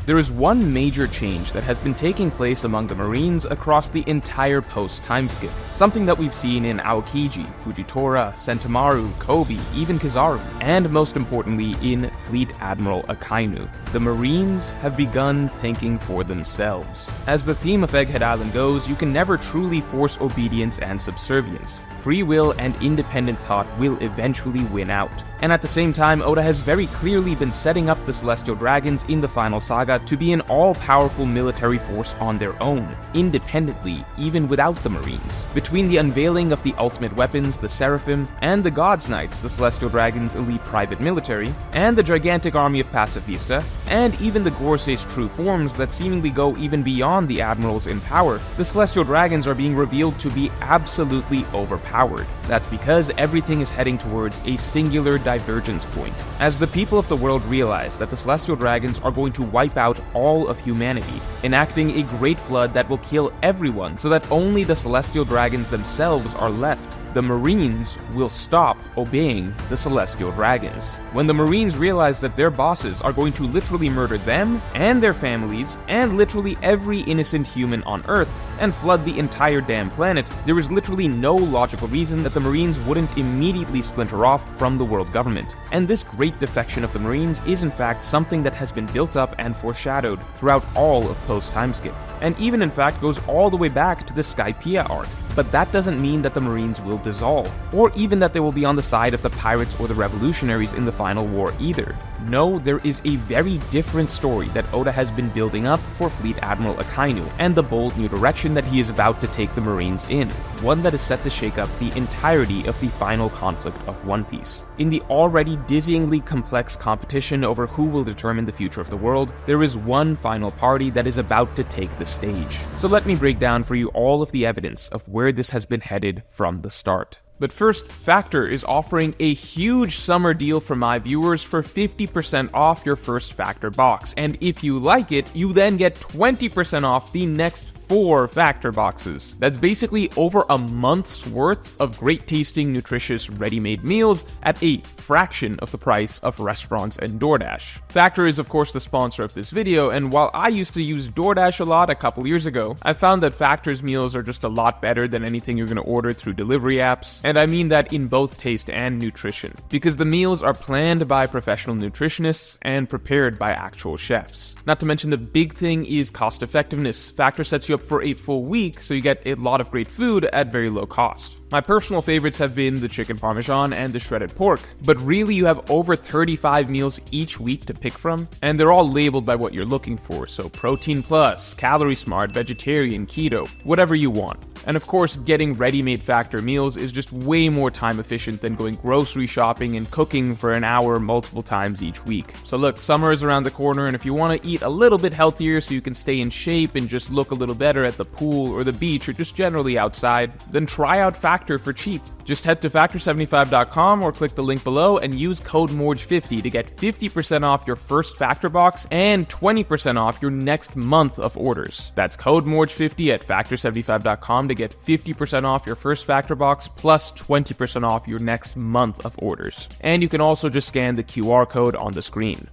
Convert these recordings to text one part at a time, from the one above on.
There is one major change that has been taking place among the Marines across the entire post-time skip, something that we've seen in Aokiji, Fujitora, Sentomaru, Kobe, even Kizaru, and most importantly in Fleet Admiral Akainu. The Marines have begun thinking for themselves. As the theme of Egghead Island goes, you can never truly force obedience and subservience. Free will and independent thought will eventually win out. And at the same time, Oda has very clearly been setting up the Celestial Dragons in the final saga to be an all-powerful military force on their own, independently, even without the Marines. Between the unveiling of the ultimate weapons, the Seraphim, and the God's Knights, the Celestial Dragons' elite private military, and the gigantic army of Pacifista, and even the Gorsei's true forms that seemingly go even beyond the Admirals in power, the Celestial Dragons are being revealed to be absolutely overpowered. That's because everything is heading towards a singular divergence point. As the people of the world realize that the Celestial Dragons are going to wipe out all of humanity, enacting a great flood that will kill everyone so that only the Celestial Dragons themselves are left, the Marines will stop obeying the Celestial Dragons. When the Marines realize that their bosses are going to literally murder them and their families and literally every innocent human on Earth and flood the entire damn planet, there is literally no logical reason that the Marines wouldn't immediately splinter off from the world government. And this great defection of the Marines is in fact something that has been built up and foreshadowed throughout all of post-timeskip, and even in fact goes all the way back to the Skypiea arc. But that doesn't mean that the Marines will dissolve, or even that they will be on the side of the pirates or the revolutionaries in the final war either. No, there is a very different story that Oda has been building up for Fleet Admiral Akainu, and the bold new direction that he is about to take the Marines in, one that is set to shake up the entirety of the final conflict of One Piece. In the already dizzyingly complex competition over who will determine the future of the world, there is one final party that is about to take the stage. So let me break down for you all of the evidence of where this has been headed from the start. But first, Factor is offering a huge summer deal for my viewers for 50% off your first Factor box, and if you like it, you then get 20% off the next 4 Factor boxes. That's basically over a month's worth of great tasting, nutritious, ready-made meals at a fraction of the price of restaurants and DoorDash. Factor is of course the sponsor of this video, and while I used to use DoorDash a lot a couple years ago, I found that Factor's meals are just a lot better than anything you're gonna order through delivery apps, and I mean that in both taste and nutrition, because the meals are planned by professional nutritionists and prepared by actual chefs. Not to mention the big thing is cost effectiveness. Factor sets you up for a full week, so you get a lot of great food at very low cost. My personal favorites have been the chicken parmesan and the shredded pork, but really you have over 35 meals each week to pick from, and they're all labeled by what you're looking for, so protein plus, calorie smart, vegetarian, keto, whatever you want. And of course, getting ready-made Factor meals is just way more time efficient than going grocery shopping and cooking for an hour multiple times each week. So look, summer is around the corner, and if you want to eat a little bit healthier so you can stay in shape and just look a little better at the pool or the beach or just generally outside, then try out Factor for cheap. Just head to Factor75.com or click the link below and use code MORGE50 to get 50% off your first Factor box and 20% off your next month of orders. That's code MORGE50 at Factor75.com to get 50% off your first Factor box plus 20% off your next month of orders. And you can also just scan the QR code on the screen.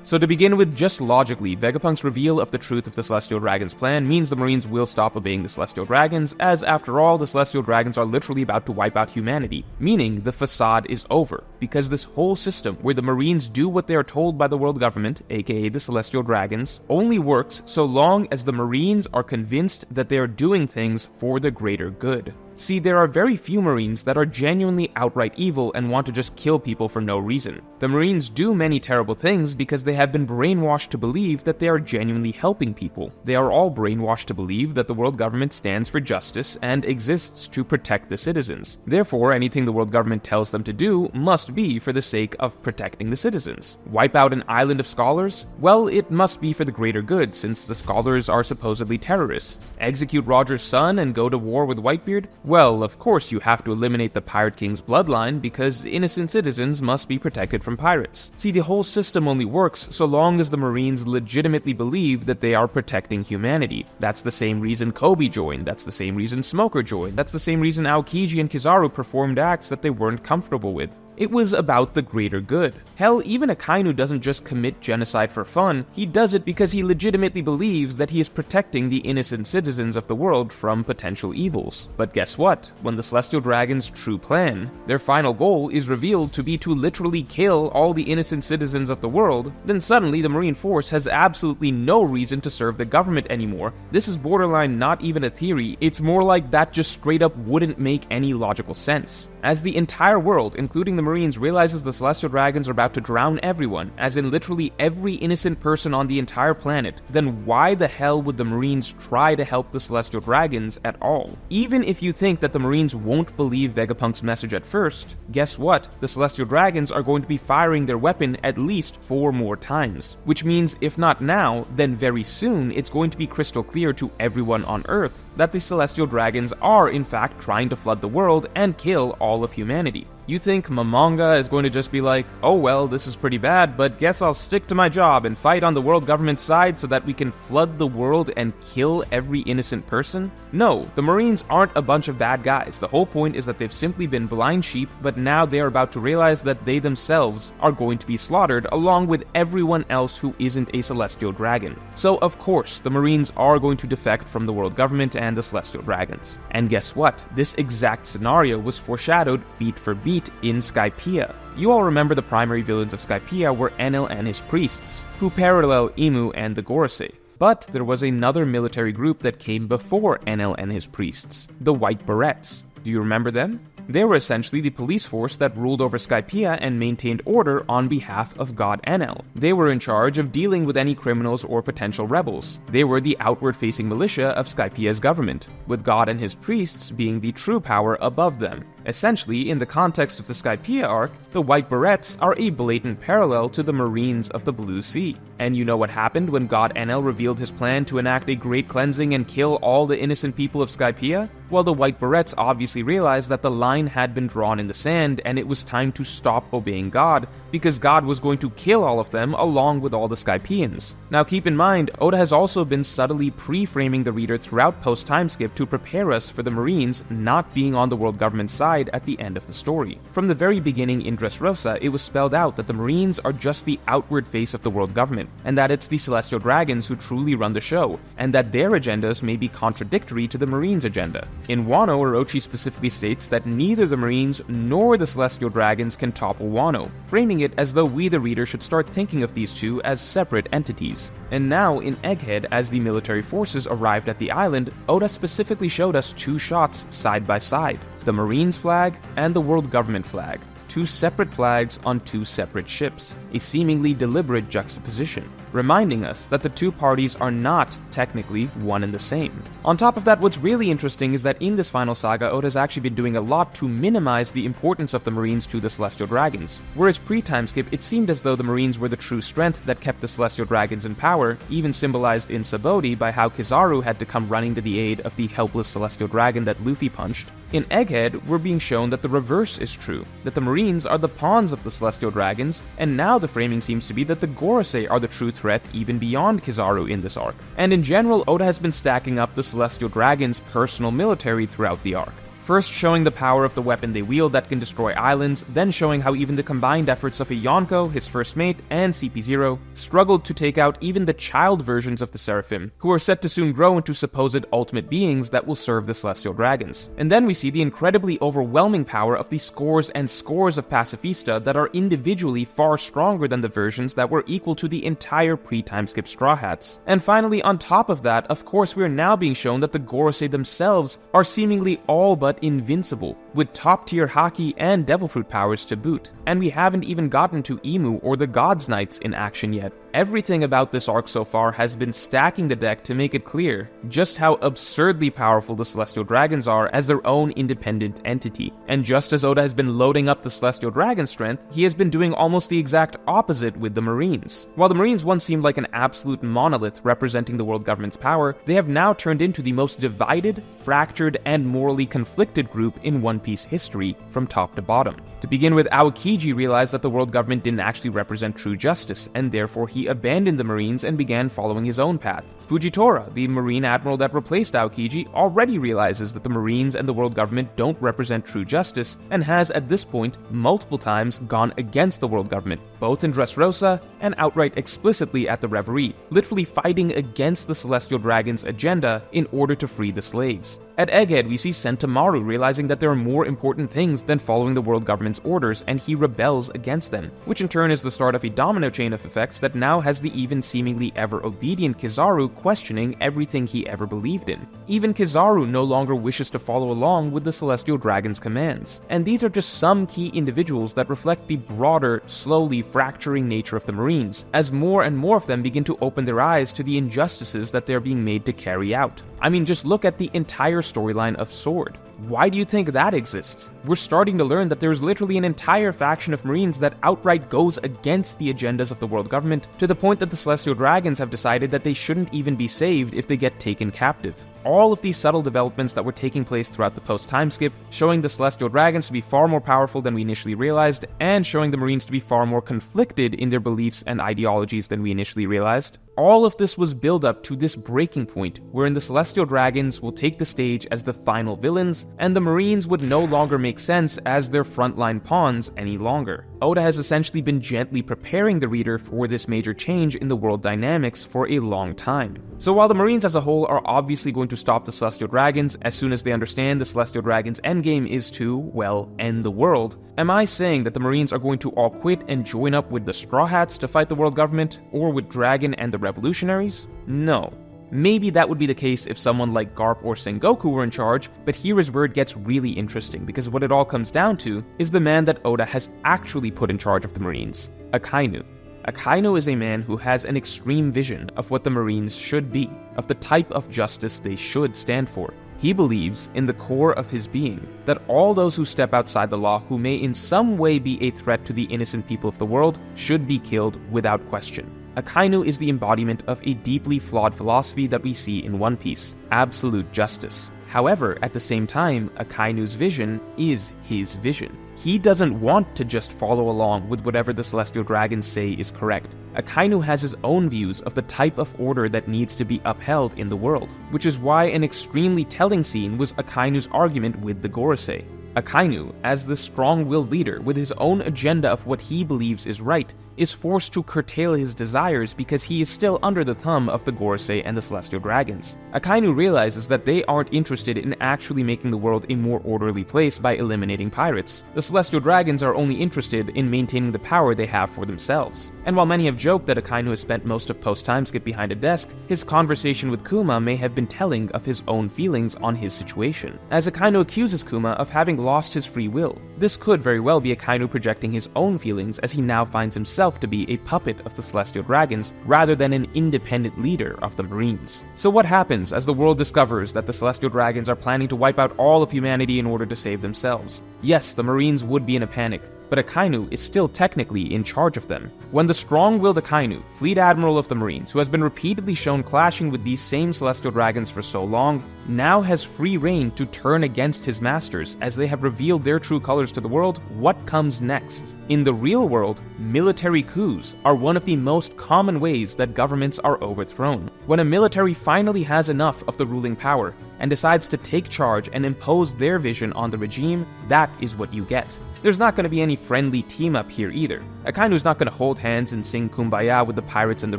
So to begin with, just logically, Vegapunk's reveal of the truth of the Celestial Dragons' plan means the Marines will stop obeying the Celestial Dragons, as after all, the Celestial Dragons are literally about to wipe out humanity, meaning the facade is over, because this whole system where the Marines do what they are told by the world government, aka the Celestial Dragons, only works so long as the Marines are convinced that they are doing things for the greater good. See, there are very few Marines that are genuinely outright evil and want to just kill people for no reason. The Marines do many terrible things because they have been brainwashed to believe that they are genuinely helping people. They are all brainwashed to believe that the world government stands for justice and exists to protect the citizens. Therefore, anything the world government tells them to do must be for the sake of protecting the citizens. Wipe out an island of scholars? Well, it must be for the greater good, since the scholars are supposedly terrorists. Execute Roger's son and go to war with Whitebeard? Well, of course you have to eliminate the Pirate King's bloodline, because innocent citizens must be protected from pirates. See, the whole system only works so long as the Marines legitimately believe that they are protecting humanity. That's the same reason Kobe joined, that's the same reason Smoker joined, that's the same reason Aokiji and Kizaru performed acts that they weren't comfortable with. It was about the greater good. Hell, even Akainu doesn't just commit genocide for fun, he does it because he legitimately believes that he is protecting the innocent citizens of the world from potential evils. But guess what? When the Celestial Dragon's true plan, their final goal, is revealed to be to literally kill all the innocent citizens of the world, then suddenly the Marine Force has absolutely no reason to serve the government anymore. This is borderline not even a theory, it's more like that just straight up wouldn't make any logical sense. As the entire world, including the Marines, realizes the Celestial Dragons are about to drown everyone, as in literally every innocent person on the entire planet, then why the hell would the Marines try to help the Celestial Dragons at all? Even if you think that the Marines won't believe Vegapunk's message at first, guess what? The Celestial Dragons are going to be firing their weapon at least 4 more times. Which means, if not now, then very soon it's going to be crystal clear to everyone on Earth that the Celestial Dragons are in fact trying to flood the world and kill all of humanity. You think Momonga is going to just be like, oh well, this is pretty bad, but guess I'll stick to my job and fight on the world government's side so that we can flood the world and kill every innocent person? No, the Marines aren't a bunch of bad guys. The whole point is that they've simply been blind sheep, but now they are about to realize that they themselves are going to be slaughtered along with everyone else who isn't a Celestial Dragon. So of course, the Marines are going to defect from the world government and the Celestial Dragons. And guess what? This exact scenario was foreshadowed beat for beat in Skypiea. You all remember the primary villains of Skypiea were Enel and his priests, who parallel Imu and the Gorosei. But there was another military group that came before Enel and his priests, the White Berets. Do you remember them? They were essentially the police force that ruled over Skypiea and maintained order on behalf of God Enel. They were in charge of dealing with any criminals or potential rebels. They were the outward-facing militia of Skypiea's government, with God and his priests being the true power above them. Essentially, in the context of the Skypiea arc, the White Berets are a blatant parallel to the Marines of the Blue Sea. And you know what happened when God Enel revealed his plan to enact a great cleansing and kill all the innocent people of Skypiea? Well, the White Berets obviously realized that the line had been drawn in the sand and it was time to stop obeying God, because God was going to kill all of them along with all the Skypieans. Now keep in mind, Oda has also been subtly pre-framing the reader throughout post-timeskip to prepare us for the Marines not being on the world government side at the end of the story. From the very beginning in Dressrosa, it was spelled out that the Marines are just the outward face of the world government, and that it's the Celestial Dragons who truly run the show, and that their agendas may be contradictory to the Marines' agenda. In Wano, Orochi specifically states that neither the Marines nor the Celestial Dragons can topple Wano, framing it as though we the reader should start thinking of these two as separate entities. And now, in Egghead, as the military forces arrived at the island, Oda specifically showed us 2 shots side by side, the Marines flag and the world government flag. 2 separate flags on 2 separate ships, a seemingly deliberate juxtaposition, reminding us that the 2 parties are not technically one and the same. On top of that, what's really interesting is that in this final saga, Oda's actually been doing a lot to minimize the importance of the Marines to the Celestial Dragons. Whereas pre-timeskip, it seemed as though the Marines were the true strength that kept the Celestial Dragons in power, even symbolized in Sabaody by how Kizaru had to come running to the aid of the helpless Celestial Dragon that Luffy punched. In Egghead, we're being shown that the reverse is true, that the Marines are the pawns of the Celestial Dragons, and now the framing seems to be that the Gorosei are the true threat even beyond Kizaru in this arc. And in general, Oda has been stacking up the Celestial Dragons' personal military throughout the arc. First showing the power of the weapon they wield that can destroy islands, then showing how even the combined efforts of a Yonko, his first mate, and CP0 struggled to take out even the child versions of the Seraphim, who are set to soon grow into supposed ultimate beings that will serve the Celestial Dragons. And then we see the incredibly overwhelming power of the scores and scores of Pacifista that are individually far stronger than the versions that were equal to the entire pre-timeskip Straw Hats. And finally, on top of that, of course we are now being shown that the Gorosei themselves are seemingly all but invincible, with top-tier Haki and Devil Fruit powers to boot. And we haven't even gotten to Imu or the Gods Knights in action yet. Everything about this arc so far has been stacking the deck to make it clear just how absurdly powerful the Celestial Dragons are as their own independent entity. And just as Oda has been loading up the Celestial Dragon strength, he has been doing almost the exact opposite with the Marines. While the Marines once seemed like an absolute monolith representing the world government's power, they have now turned into the most divided, fractured, and morally conflicted group in One Piece history from top to bottom. To To begin with, Aokiji realized that the world government didn't actually represent true justice, and therefore he abandoned the Marines and began following his own path. Fujitora, the Marine admiral that replaced Aokiji, already realizes that the Marines and the world government don't represent true justice, and has at this point multiple times gone against the world government, both in Dressrosa and outright explicitly at the Reverie, literally fighting against the Celestial Dragon's agenda in order to free the slaves. At Egghead, we see Sentomaru realizing that there are more important things than following the world government's orders, and he rebels against them, which in turn is the start of a domino chain of effects that now has the even seemingly ever-obedient Kizaru questioning everything he ever believed in. Even Kizaru no longer wishes to follow along with the Celestial Dragon's commands. And these are just some key individuals that reflect the broader, slowly fracturing nature of the Marines, as more and more of them begin to open their eyes to the injustices that they're being made to carry out. I mean, just look at the entire storyline of Sword. Why do you think that exists? We're starting to learn that there's literally an entire faction of Marines that outright goes against the agendas of the world government, to the point that the Celestial Dragons have decided that they shouldn't even be saved if they get taken captive. All of these subtle developments that were taking place throughout the post-time skip, showing the Celestial Dragons to be far more powerful than we initially realized, and showing the Marines to be far more conflicted in their beliefs and ideologies than we initially realized, all of this was build up to this breaking point, wherein the Celestial Dragons will take the stage as the final villains, and the Marines would no longer make sense as their frontline pawns any longer. Oda has essentially been gently preparing the reader for this major change in the world dynamics for a long time. So while the Marines as a whole are obviously going to stop the Celestial Dragons as soon as they understand the Celestial Dragons' endgame is to, well, end the world, am I saying that the Marines are going to all quit and join up with the Straw Hats to fight the world government, or with Dragon and the Revolutionaries? No. Maybe that would be the case if someone like Garp or Sengoku were in charge, but here is where it gets really interesting, because what it all comes down to is the man that Oda has actually put in charge of the Marines, Akainu. Akainu is a man who has an extreme vision of what the Marines should be, of the type of justice they should stand for. He believes, in the core of his being, that all those who step outside the law who may in some way be a threat to the innocent people of the world should be killed without question. Akainu is the embodiment of a deeply flawed philosophy that we see in One Piece, absolute justice. However, at the same time, Akainu's vision is his vision. He doesn't want to just follow along with whatever the Celestial Dragons say is correct. Akainu has his own views of the type of order that needs to be upheld in the world, which is why an extremely telling scene was Akainu's argument with the Gorosei. Akainu, as the strong-willed leader with his own agenda of what he believes is right, is forced to curtail his desires because he is still under the thumb of the Gorosei and the Celestial Dragons. Akainu realizes that they aren't interested in actually making the world a more orderly place by eliminating pirates. The Celestial Dragons are only interested in maintaining the power they have for themselves. And while many have joked that Akainu has spent most of post-time skip behind a desk, his conversation with Kuma may have been telling of his own feelings on his situation, as Akainu accuses Kuma of having lost his free will. This could very well be Akainu projecting his own feelings, as he now finds himself to be a puppet of the Celestial Dragons rather than an independent leader of the Marines. So what happens as the world discovers that the Celestial Dragons are planning to wipe out all of humanity in order to save themselves? Yes, the Marines would be in a panic, but Akainu is still technically in charge of them. When the strong-willed Akainu, Fleet Admiral of the Marines, who has been repeatedly shown clashing with these same Celestial Dragons for so long, now has free reign to turn against his masters as they have revealed their true colors to the world, what comes next? In the real world, military coups are one of the most common ways that governments are overthrown. When a military finally has enough of the ruling power and decides to take charge and impose their vision on the regime, that is what you get. There's not going to be any friendly team-up here either. Akainu's not going to hold hands and sing Kumbaya with the pirates and the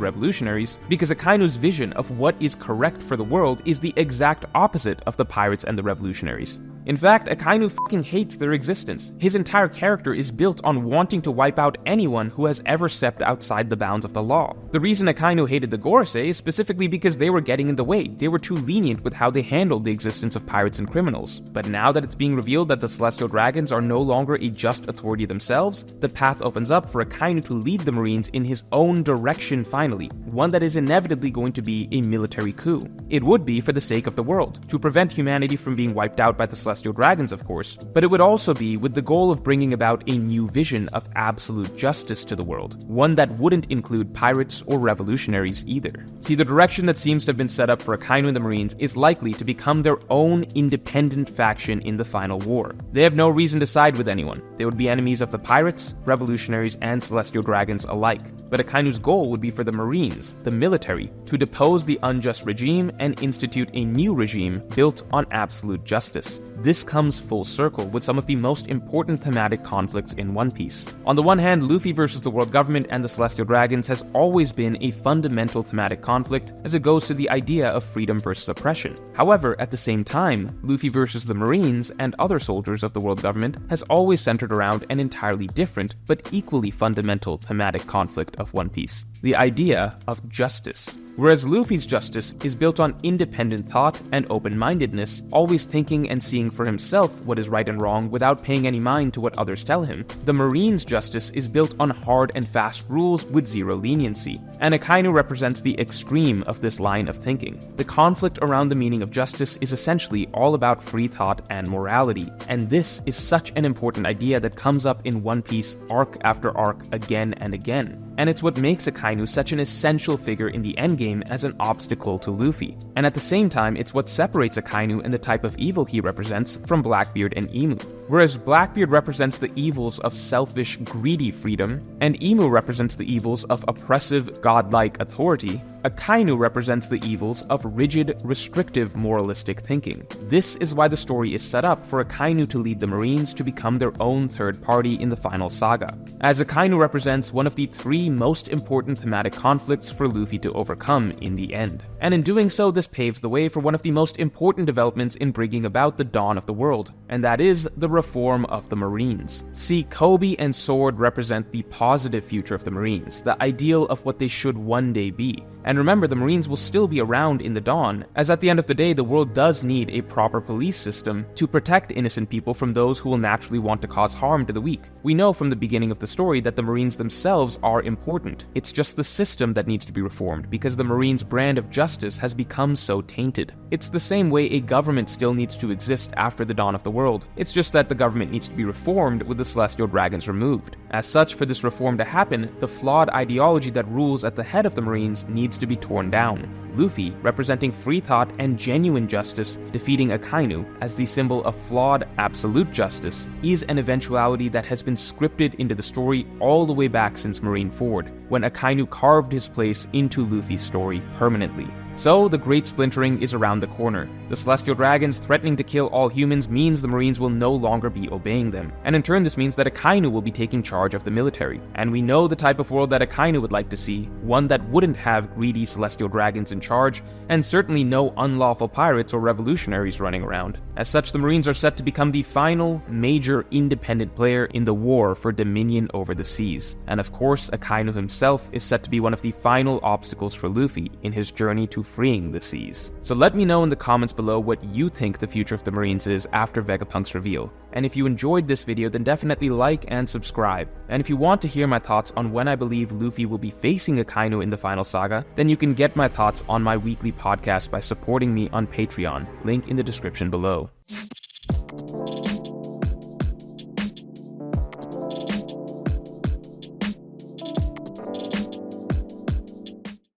revolutionaries, because Akainu's vision of what is correct for the world is the exact opposite of the pirates and the revolutionaries. In fact, Akainu fucking hates their existence. His entire character is built on wanting to wipe out anyone who has ever stepped outside the bounds of the law. The reason Akainu hated the Gorosei is specifically because they were getting in the way. They were too lenient with how they handled the existence of pirates and criminals. But now that it's being revealed that the Celestial Dragons are no longer a just authority themselves, the path opens up for Akainu to lead the Marines in his own direction finally, one that is inevitably going to be a military coup. It would be for the sake of the world, to prevent humanity from being wiped out by the Celestial Celestial Dragons, of course, but it would also be with the goal of bringing about a new vision of absolute justice to the world, one that wouldn't include pirates or revolutionaries either. See, the direction that seems to have been set up for Akainu and the Marines is likely to become their own independent faction in the final war. They have no reason to side with anyone. They would be enemies of the pirates, revolutionaries, and Celestial Dragons alike. But Akainu's goal would be for the Marines, the military, to depose the unjust regime and institute a new regime built on absolute justice. This comes full circle with some of the most important thematic conflicts in One Piece. On the one hand, Luffy versus the world government and the Celestial Dragons has always been a fundamental thematic conflict as it goes to the idea of freedom versus oppression. However, at the same time, Luffy versus the Marines and other soldiers of the world government has always centered around an entirely different but equally fundamental thematic conflict of One Piece: the idea of justice. Whereas Luffy's justice is built on independent thought and open-mindedness, always thinking and seeing for himself what is right and wrong without paying any mind to what others tell him, the Marine's justice is built on hard and fast rules with zero leniency, and Akainu represents the extreme of this line of thinking. The conflict around the meaning of justice is essentially all about free thought and morality, and this is such an important idea that comes up in One Piece arc after arc again and again. And it's what makes Akainu such an essential figure in the endgame as an obstacle to Luffy. And at the same time, it's what separates Akainu and the type of evil he represents from Blackbeard and Emu. Whereas Blackbeard represents the evils of selfish, greedy freedom, and Emu represents the evils of oppressive, godlike authority, Akainu represents the evils of rigid, restrictive, moralistic thinking. This is why the story is set up for Akainu to lead the Marines to become their own third party in the final saga, as Akainu represents one of the three most important thematic conflicts for Luffy to overcome in the end. And in doing so, this paves the way for one of the most important developments in bringing about the dawn of the world, and that is the reform of the Marines. See, Kobe and Sword represent the positive future of the Marines, the ideal of what they should one day be. And remember, the Marines will still be around in the dawn, as at the end of the day, the world does need a proper police system to protect innocent people from those who will naturally want to cause harm to the weak. We know from the beginning of the story that the Marines themselves are important. It's just the system that needs to be reformed, because the Marines' brand of justice has become so tainted. It's the same way a government still needs to exist after the dawn of the world. It's just that the government needs to be reformed with the Celestial Dragons removed. As such, for this reform to happen, the flawed ideology that rules at the head of the Marines needs to be torn down. Luffy, representing free thought and genuine justice, defeating Akainu as the symbol of flawed absolute justice, is an eventuality that has been scripted into the story all the way back since Marineford, when Akainu carved his place into Luffy's story permanently. So, the Great Splintering is around the corner. The Celestial Dragons threatening to kill all humans means the Marines will no longer be obeying them, and in turn this means that Akainu will be taking charge of the military. And we know the type of world that Akainu would like to see, one that wouldn't have greedy Celestial Dragons in charge, and certainly no unlawful pirates or revolutionaries running around. As such, the Marines are set to become the final, major, independent player in the war for dominion over the seas. And of course, Akainu himself is set to be one of the final obstacles for Luffy in his journey to freeing the seas. So let me know in the comments below what you think the future of the Marines is after Vegapunk's reveal. And if you enjoyed this video, then definitely like and subscribe. And if you want to hear my thoughts on when I believe Luffy will be facing Akainu in the final saga, then you can get my thoughts on my weekly podcast by supporting me on Patreon, link in the description below.